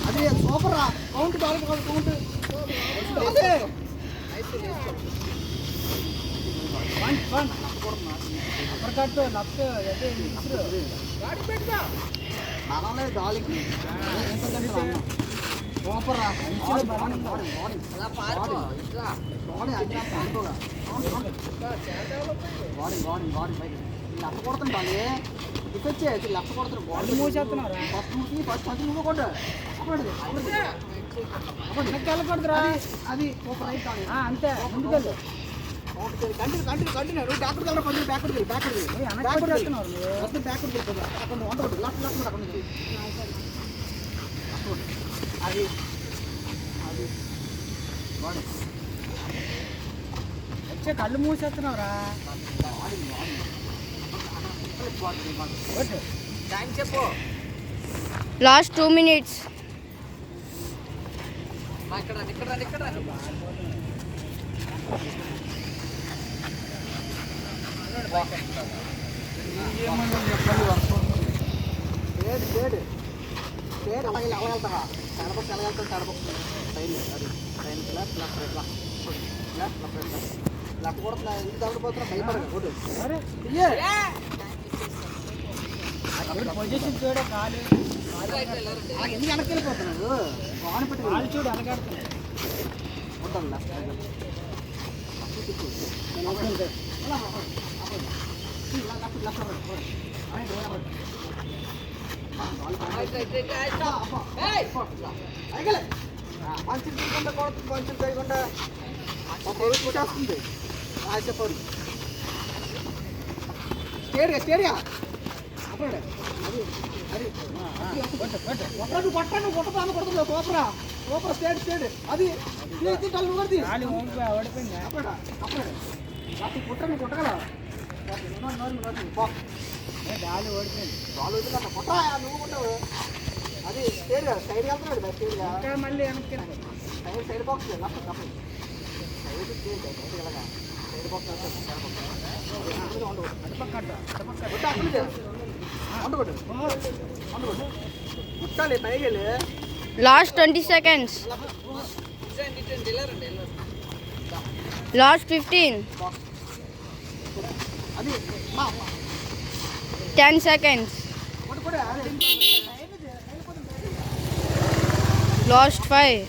అది సూపర్ రా. Count ball count నానే గాలికి సూపర్ రా. లెఫ్ట్ కొడుతుంది బాలి ఇచ్చే లెఫ్ట్ కొడుతున్నారు బాల్ మూసేస్తున్నారు. ఫస్ట్ మూసి ఫస్ట్ ఫస్ట్ నువ్వు కొట్టు అది ఒక రైట్ అంతే ముందుకెళ్ళు. Continue continue continue. నువ్వు బ్యాక్వర్డ్ వెళ్ళడం కొంచెం బ్యాక్వర్డ్ వెళ్ళి బ్యాక్వర్డ్ మొత్తం బ్యాక్వర్డ్ వెళ్ళిపోతుంది. అక్కడ వంట కొట్టు లెఫ్ట్ లెఫ్ట్ అక్కడ నుంచి అది అది వచ్చే కళ్ళు మూసేస్తున్నావురా. చెప్పు లాస్ట్ 2 minutes. ఇక్కడ ఇక్కడ ఇక్కడ అలాగే ఎలా వెళ్తావా? కడప ఎలా వెళ్తావు? కడప ట్రైన్ అది train left left right left left right left కూడా ఇంటి దగ్గర పోతున్నా భయపడదు కొట్టు. పొజిషన్ చూడే కాలు ఎందుకు వెనక్కి వెళ్ళిపోతున్నాడు? వాన పెట్టి కాలు చూడు వెనకాడుతున్నాడు. ఉంటాను పంచులు చేయకుండా కొడుతుంది. పంచులు చేయకుండా వచ్చేస్తుంది. చెప్పండి స్టేడియా స్టేడియా అప్పుడు అది అది కొట్టరా నువ్వు కొట్టదాన్ని కొడుతుంది. కోపరా కోపరా స్టేడ్ స్టేడ్ అది నువ్వు కొడుతుంది. అప్పుడు అప్పుడు కుట్ర నువ్వు కొట్టగల గాలి ఓడిపోయింది. గాలి ఓడిపోయింది అట్లా కొట్టరా నువ్వు కొట్టావు. అది స్టేడ్ సైడ్ వెళ్తున్నాడు స్టేడ్గా మళ్ళీ వెనక్కి side side box left side side వెళ్ళగా సైడ్ బాక్స్ ముట్టాలి పైకి వెళ్ళి. Last 20 seconds. Last 15. 10 seconds. Last 5.